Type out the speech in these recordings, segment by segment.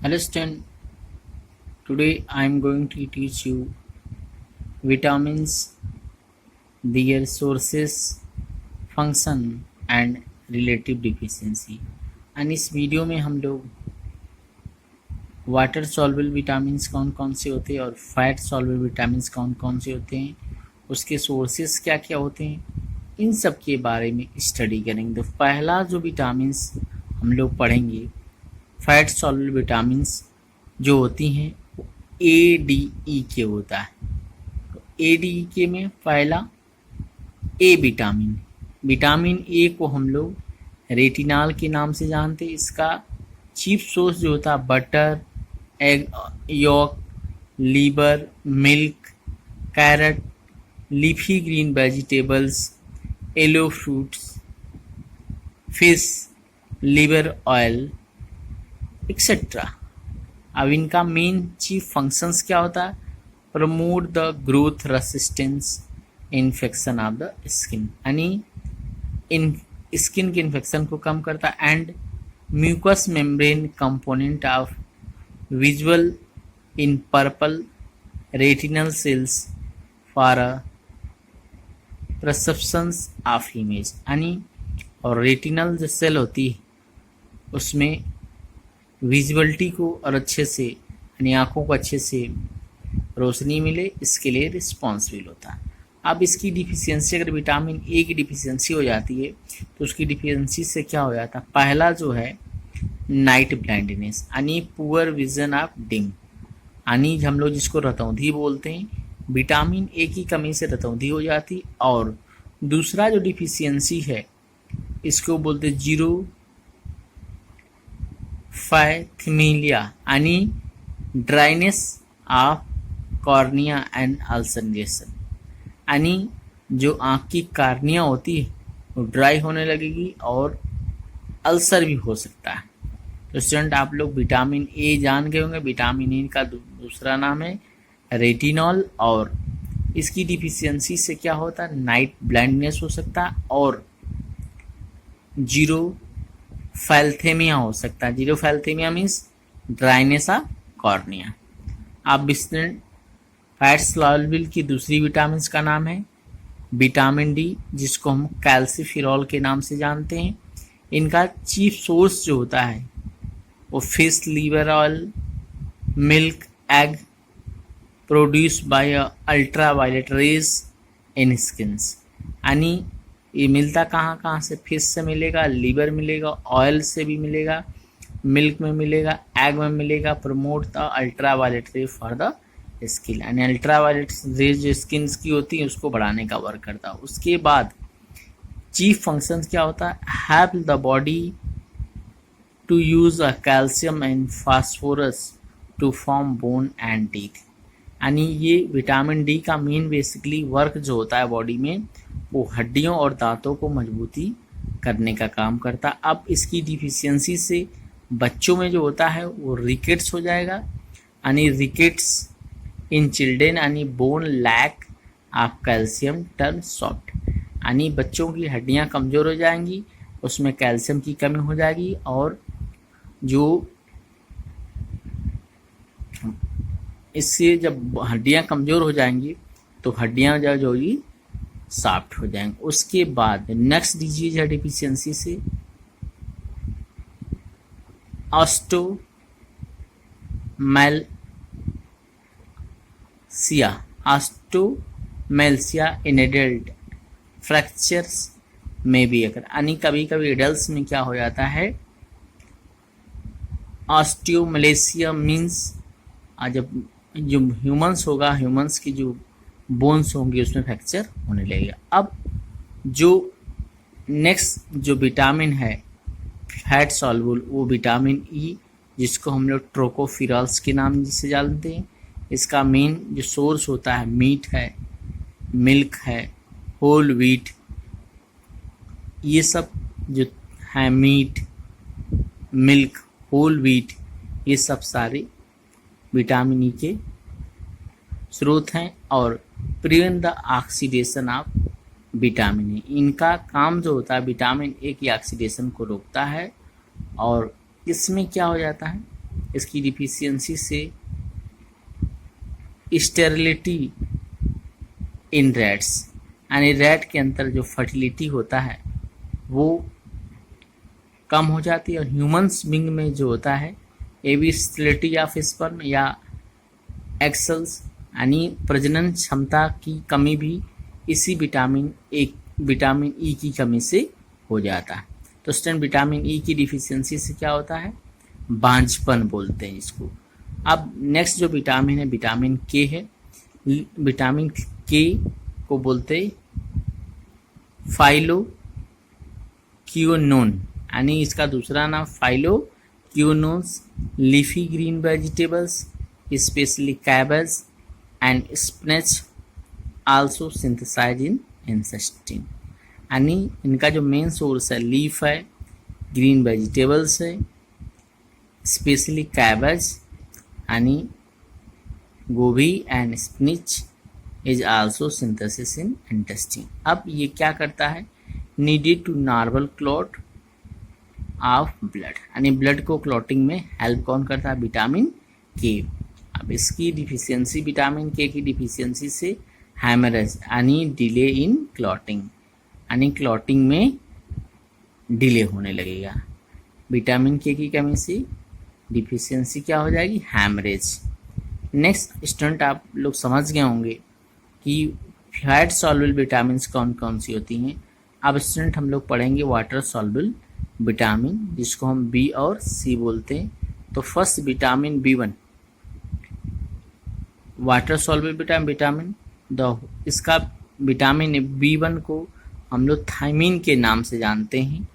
Hello student, today I am going to teach you vitamins, their sources, function and relative deficiency। and इस video में हम लोग water soluble vitamins कौन कौन से होते हैं और फैट सॉल्युबल विटामिन्स कौन कौन से होते हैं, उसके सोर्सेस क्या क्या होते हैं, इन सब के बारे में स्टडी करेंगे। तो पहला जो विटामिन्स हम लोग पढ़ेंगे, फैट सॉल्युबल विटामिन्स जो होती हैं वो ADE के होता है। तो ADE के में पहला ए विटामिन, विटामिन ए को हम लोग रेटिनॉल के नाम से जानते हैं। इसका चीफ सोर्स जो होता है butter, egg yolk, liver, milk, carrot, leafy green vegetables, yellow fruits, fish, liver oil etcetera. अब इनका मेन चीफ फंक्शंस क्या होता है? Promote the growth resistance infection of the skin, यानी इन स्किन के इन्फेक्शन को कम करता है। And mucus membrane component of visual in purple retinal cells for a perceptions of image, यानी और रेटिनल जो सेल होती है उसमें विजुअलिटी को और अच्छे से यानी आँखों को अच्छे से रोशनी मिले, इसके लिए रिस्पॉन्सिबल होता है। अब इसकी डिफिशियंसी, अगर विटामिन ए की डिफिशियंसी हो जाती है तो उसकी डिफिशियंसी से क्या हो जाता है? पहला जो है नाइट ब्लाइंडनेस, यानी पुअर विजन ऑफ डिम, यानी हम लोग जिसको रतौंधी बोलते हैं, विटामिन ए की कमी से रतौंधी हो जाती। और दूसरा जो डिफिशियंसी है इसको बोलते जीरो फैथमीलिया, यानी dryness of cornea and ulceration, यानी जो आँख की कार्निया होती है वो ड्राई होने लगेगी और अल्सर भी हो सकता है। तो स्टूडेंट आप लोग विटामिन ए जान गए होंगे। विटामिन ए का दूसरा नाम है रेटिनॉल, और इसकी डिफिशियंसी से क्या होता है? नाइट ब्लाइंडनेस हो सकता है और जीरो फैल्थेमिया हो सकता है। Xerophthalmia means dryness of cornea. अब स्टूडेंट फैट सॉल्युबल की दूसरी विटामिन का नाम है विटामिन डी, जिसको हम कैल्सीफेरॉल के नाम से जानते हैं। इनका चीफ सोर्स जो होता है वो fish, liver oil, milk, egg produce by ultraviolet rays in skins, यानी ये मिलता कहाँ कहाँ से? फिश से मिलेगा, लिवर मिलेगा, ऑयल से भी मिलेगा, मिल्क में मिलेगा, एग में मिलेगा। प्रमोट द अल्ट्रा वायलेट रे फॉर द स्किन, यानी अल्ट्रा वायलेट रेज जो स्किन की होती है उसको बढ़ाने का वर्क करता है। उसके बाद चीफ फंक्शन क्या होता है? Help the body to use a calcium and phosphorus to form bone and teeth, यानी ये विटामिन डी का मेन बेसिकली वर्क जो होता है बॉडी में वो हड्डियों और दांतों को मजबूती करने का काम करता। अब इसकी डिफिशियंसी से बच्चों में जो होता है वो रिकेट्स हो जाएगा, यानी रिकेट्स इन चिल्ड्रेन, यानी bone lack of calcium turn soft, यानी बच्चों की हड्डियां कमज़ोर हो जाएंगी, उसमें कैल्शियम की कमी हो जाएगी और जो इससे जब हड्डियां कमज़ोर हो जाएंगी तो हड्डियां जो होगी सॉफ्ट हो जाएंगे। उसके बाद नेक्स्ट डिजीज है डिफिशियंसी से ऑस्टोमेलसिया इन एडल्ट फ्रैक्चर्स में भी अगर, यानी कभी कभी एडल्ट में क्या हो जाता है? ऑस्टियोमलेसिया मीन्स जब जो ह्यूमंस होगा, ह्यूमंस की जो बोन्स होंगी उसमें फ्रैक्चर होने लगेगा। अब जो नेक्स्ट जो विटामिन है फैट सॉल्युबल वो विटामिन ई, जिसको हम लोग ट्रोकोफिरॉल्स के नाम से जानते हैं। इसका मेन जो सोर्स होता है मीट है, मिल्क है, होल व्हीट, ये सब जो है मीट, मिल्क, होल व्हीट, ये सब सारे विटामिन ई के स्रोत हैं और prevent the oxidation of vitamin A. इनका काम जो होता है विटामिन ए की ऑक्सीडेशन को रोकता है और इसमें क्या हो जाता है? इसकी डिफिशियंसी से स्टेरिलिटी इन रैट्स, यानी रैट के अंदर जो फर्टिलिटी होता है वो कम हो जाती है, और ह्यूमन्स बीइंग में जो होता है एविस्टिलिटी ऑफ स्पर्म या एक्सेल्स यानी प्रजनन क्षमता की कमी भी इसी विटामिन ई की कमी से हो जाता है। तो स्टूडेंट विटामिन ई की डिफिशियंसी से क्या होता है, बांझपन बोलते हैं इसको। अब नेक्स्ट जो विटामिन है विटामिन के है। विटामिन के को बोलते फाइलोक्विनोन, यानी इसका दूसरा नाम phylloquinones. Leafy green vegetables specially cabbage and spinach also synthesize in intestine, यानी इनका जो मेन सोर्स है लीफ है, ग्रीन वेजिटेबल्स है, स्पेशली कैबेज यानी गोभी and spinach is also synthesis in intestine. अब ये क्या करता है, needed to normal clot of blood, यानी ब्लड को क्लॉटिंग में हेल्प कौन करता है, विटामिन के। अब इसकी डिफिशियंसी विटामिन के की डिफिशियंसी से हेमरेज यानी डिले इन क्लॉटिंग, यानी क्लॉटिंग में डिले होने लगेगा। विटामिन के की कमी से डिफिशियंसी क्या हो जाएगी, हैमरेज। नेक्स्ट स्टूडेंट आप लोग समझ गए होंगे कि फैट सॉल्युबल विटामिन कौन कौन सी होती हैं। अब स्टूडेंट हम लोग पढ़ेंगे वाटर सॉल्युबल विटामिन, जिसको हम बी और सी बोलते हैं। तो first vitamin B1 water soluble vitamin इसका विटामिन B1 को हम लोग थायमीन के नाम से जानते हैं।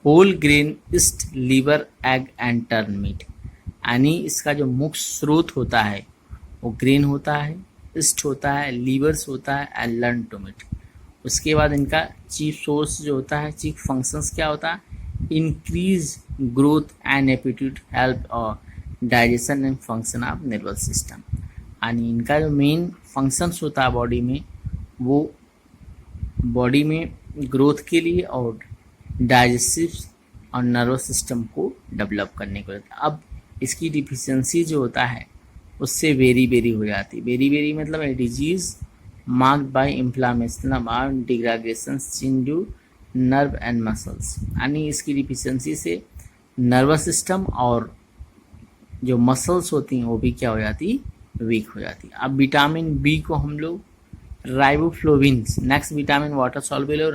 Whole grain yeast liver egg and turn meat, यानी इसका जो मुख्य स्रोत होता है वो ग्रेन होता है, ईस्ट होता है, लीवर्स होता है एंड लर्न टू मीट। उसके बाद इनका चीफ सोर्स जो होता है, चीफ फंक्शंस क्या होता है, इंक्रीज ग्रोथ एंड एपिट्यूट, हेल्प और digestion and function of nervous system, यानी इनका जो मेन फंक्शंस होता है बॉडी में वो बॉडी में ग्रोथ के लिए और डाइजेस्टिव और नर्वस सिस्टम को डेवलप करने को रहता है। अब इसकी डिफिशियंसी जो होता है उससे वेरी हो जाती है। वेरी मतलब a disease marked by inflammation और degradation into nerve and muscles, यानी इसकी डिफिशियंसी से नर्वस सिस्टम और जो मसल्स होती हैं वो भी क्या हो जाती, वीक हो जाती। अब विटामिन बी को हम लोग riboflavin, next vitamin water soluble है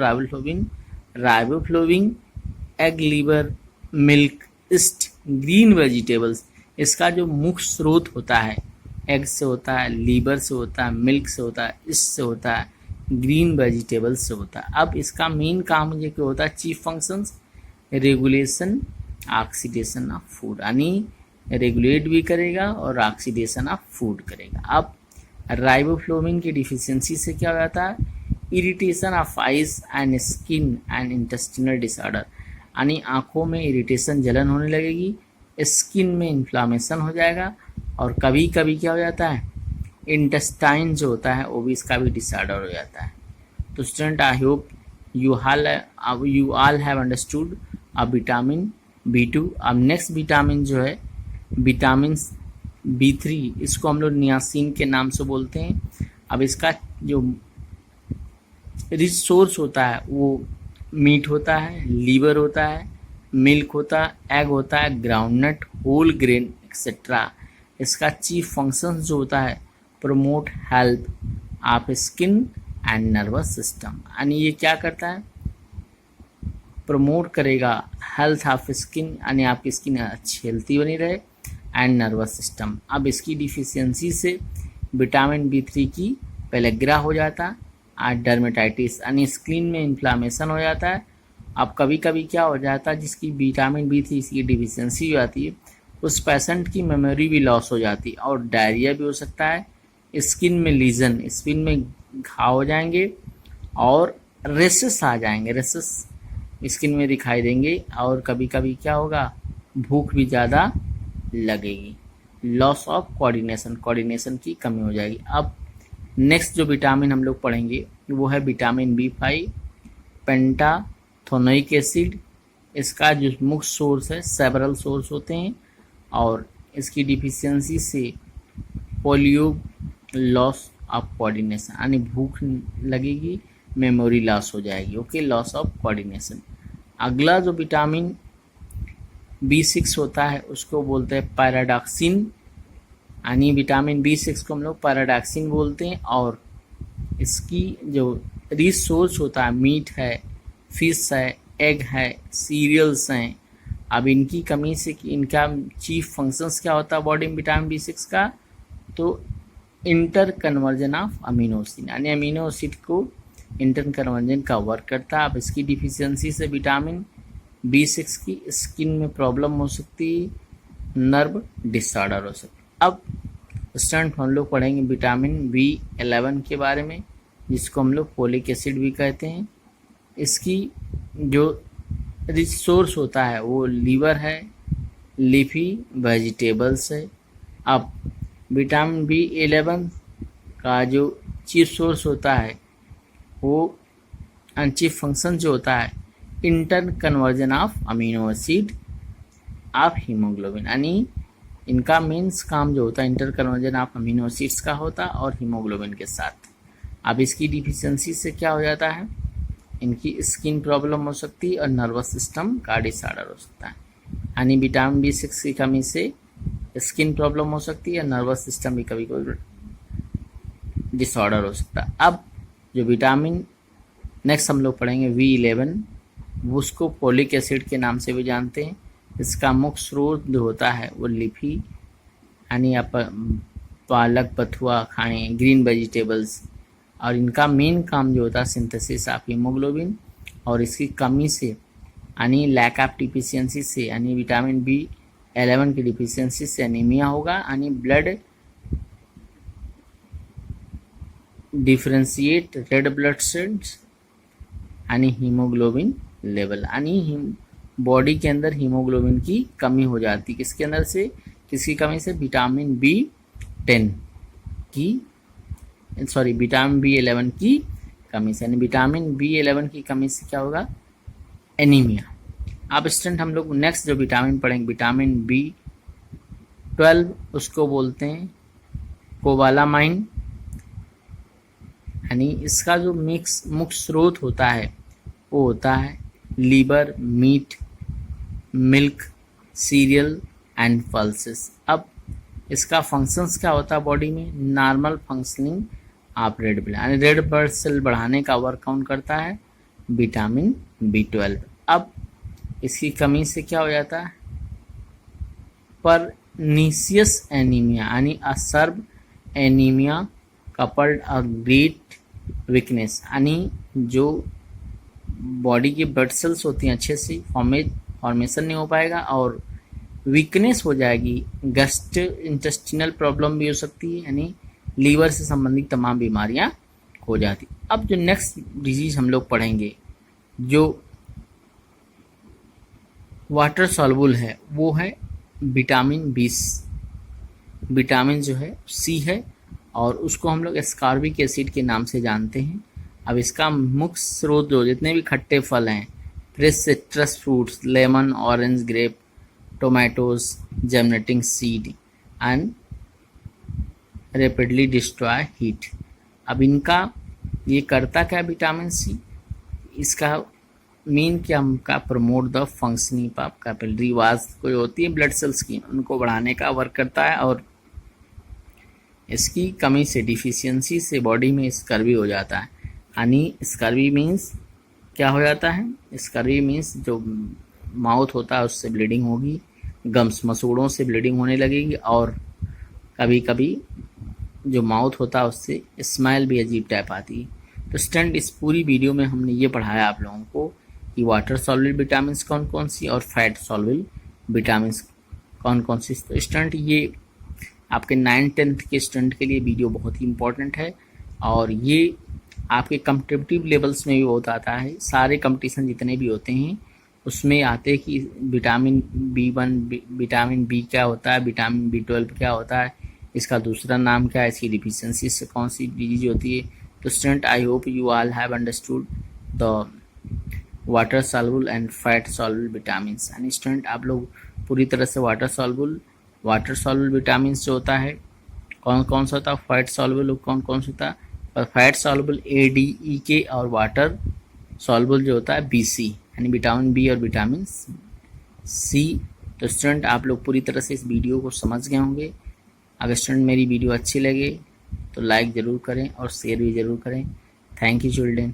riboflavin, egg liver milk yeast green vegetables, इसका जो मुख्य स्रोत होता है एग से होता है, लीवर से होता है, मिल्क से होता है, ईस्ट से होता है, ग्रीन वेजिटेबल्स से होता है। अब इसका मेन काम ये क्या होता है, chief functions regulation oxidation of food, यानी रेगुलेट भी करेगा और ऑक्सीडेशन ऑफ फूड करेगा। अब राइबोफ्लोविन की डिफिशियंसी से क्या हो जाता है, irritation of eyes and skin and intestinal disorder, यानी आँखों में इरिटेशन जलन होने लगेगी, स्किन में इन्फ्लामेशन हो जाएगा, और कभी कभी क्या हो जाता है, इंटेस्टाइन जो होता है वो भी इसका भी डिसऑर्डर हो जाता है। तो student I hope you all have understood अब विटामिन B2। अब नेक्स्ट विटामिन जो है विटामिन B3, इसको हम लोग नियासिन के नाम से बोलते हैं। अब इसका जो रिच सोर्स होता है वो मीट होता है, लीवर होता है, मिल्क होता है, एग होता है, ग्राउंडनट, होल ग्रेन एक्सेट्रा। इसका चीफ फंक्शन जो होता है promote health of skin and nervous system, यानी ये क्या करता है, प्रमोट करेगा हेल्थ ऑफ स्किन, यानी आपकी स्किन अच्छी हेल्थी बनी रहे, एंड नर्वस सिस्टम। अब इसकी डिफिशियंसी से विटामिन B3 की पेलेग्रा हो जाता है और डर्मेटाइटिस, यानी स्किन में इन्फ्लामेशन हो जाता है। अब कभी कभी क्या हो जाता है, जिसकी विटामिन B3 की डिफिशियंसी हो जाती है उस पेशेंट की मेमोरी भी लॉस हो जाती है और डायरिया भी हो सकता है, स्किन में लीजन, स्किन में घाव हो जाएंगे और रेसेस आ जाएंगे, रेसेस स्किन में दिखाई देंगे, और कभी कभी क्या होगा, भूख भी ज़्यादा लगेगी, लॉस ऑफ कोऑर्डिनेशन की कमी हो जाएगी। अब नेक्स्ट जो विटामिन हम लोग पढ़ेंगे वो है विटामिन B5 पेंटाथोनोइक एसिड। इसका जो मुख्य सोर्स है, सेवरल सोर्स होते हैं, और इसकी डिफिशियंसी से पोलियो, लॉस ऑफ कोऑर्डिनेशन, यानी भूख लगेगी, मेमोरी लॉस हो जाएगी, ओके, लॉस ऑफ कोऑर्डिनेशन। अगला जो विटामिन B6 होता है उसको बोलते हैं पैराडॉक्सिन, यानी विटामिन B6 को हम लोग पैराडॉक्सिन बोलते हैं। और इसकी जो रिच सोर्स होता है, मीट है, फिश है, एग है, सीरियल्स हैं। अब इनकी कमी से इनका चीफ फंक्शंस क्या होता है बॉडी में विटामिन B6 का, तो inter conversion of amino acid, यानी अमीनो एसिड को इंटर कन्वर्जन का वर्क करता है। अब इसकी डिफिशियंसी से विटामिन B6 की स्किन में प्रॉब्लम हो सकती है, नर्व डिसऑर्डर हो सकती है। अब स्टूडेंट हम लोग पढ़ेंगे विटामिन B11 के बारे में, जिसको हम लोग फोलिक एसिड भी कहते हैं। इसकी जो रिच सोर्स होता है वो लीवर है, लीफी वेजिटेबल्स है। अब विटामिन B11 का जो चीफ सोर्स होता है वो चीफ फंक्शन जो होता है inter conversion of amino acid of haemoglobin, यानी इनका मेंस काम जो होता है inter conversion of amino acids का होता है और हीमोग्लोबिन के साथ। अब इसकी डिफिशियंसी से क्या हो जाता है, इनकी स्किन प्रॉब्लम हो सकती है और नर्वस सिस्टम का डिसऑर्डर हो सकता है। यानी विटामिन B6 की कमी से स्किन प्रॉब्लम हो सकती है, नर्वस सिस्टम भी कभी कभी डिसऑर्डर हो सकता है। अब जो विटामिन नेक्स्ट हम लोग पढ़ेंगे B11, वो उसको फोलिक एसिड के नाम से भी जानते हैं। इसका मुख्य स्रोत जो होता है वो लीफी, यानी आप पालक, बथुआ खाएं, ग्रीन वेजिटेबल्स, और इनका मेन काम जो होता है सिंथेसिस ऑफ हीमोग्लोबिन। और इसकी कमी से यानी लैक ऑफ डिफिशियंसी से, यानी विटामिन B11 की डिफिशियंसी से एनीमिया होगा, यानी blood differentiate red blood cells, यानी हीमोग्लोबिन लेवल, यानी बॉडी के अंदर हीमोग्लोबिन की कमी हो जाती है। किसके अंदर से, किसकी कमी से, विटामिन B10 की, सॉरी विटामिन B11 की कमी से, यानी विटामिन B11 की कमी से क्या होगा, एनीमिया। अब स्टूडेंट हम लोग नेक्स्ट जो विटामिन पढ़ेंगे विटामिन B12, उसको बोलते हैं कोबालामाइन, यानी इसका जो मुख्य स्रोत होता है वो होता है liver, meat, milk, cereal and pulses. अब इसका फंक्शंस क्या होता है बॉडी में, normal functioning of red blood, यानी रेड ब्लड सेल बढ़ाने का वर्क कौन करता है, विटामिन B12। अब इसकी कमी से क्या हो जाता है, परनीसियस एनीमिया, यानी असर्ब anaemia coupled a great weakness, यानी जो बॉडी की ब्लड सेल्स होती हैं अच्छे से फॉर्मेशन नहीं हो पाएगा और वीकनेस हो जाएगी। गैस्ट्रोइंटेस्टिनल प्रॉब्लम भी हो सकती है, यानी लीवर से संबंधित तमाम बीमारियां हो जाती। अब जो नेक्स्ट डिजीज हम लोग पढ़ेंगे जो वाटर सॉल्युबल है वो है विटामिन B। विटामिन जो है C है और उसको हम लोग एस्कॉर्बिक एसिड के नाम से जानते हैं। अब इसका मुख्य स्रोत जो जितने भी खट्टे फल हैं, fresh citrus fruits, lemon, orange, grape, tomatoes, germinating seed and rapidly destroy heat. अब इनका ये करता क्या विटामिन C, इसका मेन क्या हमका promote the functioning of capillary walls को जो होती है ब्लड सेल्स की, उनको बढ़ाने का वर्क करता है। और इसकी कमी से, डिफिशियंसी से बॉडी में स्कर्वी हो जाता है, यानी स्कर्वी मीन्स क्या हो जाता है, स्कर्वी मीन्स जो माउथ होता है उससे ब्लीडिंग होगी, गम्स मसूड़ों से ब्लीडिंग होने लगेगी और कभी कभी जो माउथ होता है उससे स्मेल भी अजीब टाइप आती है। तो स्टूडेंट इस पूरी वीडियो में हमने ये पढ़ाया आप लोगों को कि वाटर सॉल्युबल विटामिन कौन कौन सी और फैट सॉल्युबल विटामिन कौन कौन सी। तो स्टूडेंट ये आपके 9th-10th के स्टूडेंट के लिए वीडियो बहुत ही इंपॉर्टेंट है और ये आपके कम्पिटिटिव लेवल्स में भी बहुत आता है। सारे कंपटीशन जितने भी होते हैं उसमें आते हैं कि विटामिन B1, विटामिन B क्या होता है, विटामिन B12 क्या होता है, इसका दूसरा नाम क्या है, इसकी डिफिशियंसी से कौन सी डिजीज होती है। तो student I hope you all have understood the water soluble and fat soluble vitamin. यानी स्टूडेंट आप लोग पूरी तरह से water soluble water soluble vitamin जो होता है कौन कौन सा होता है, फैट सॉल्युबल कौन कौन सा होता है, और फैट सॉल्युबल ए, डी, ई के, और वाटर सॉल्युबल जो होता है बी, सी, यानी विटामिन बी और विटामिन सी। तो स्टूडेंट आप लोग पूरी तरह से इस वीडियो को समझ गए होंगे। अगर स्टूडेंट मेरी वीडियो अच्छी लगे तो लाइक ज़रूर करें और शेयर भी ज़रूर करें। Thank you children.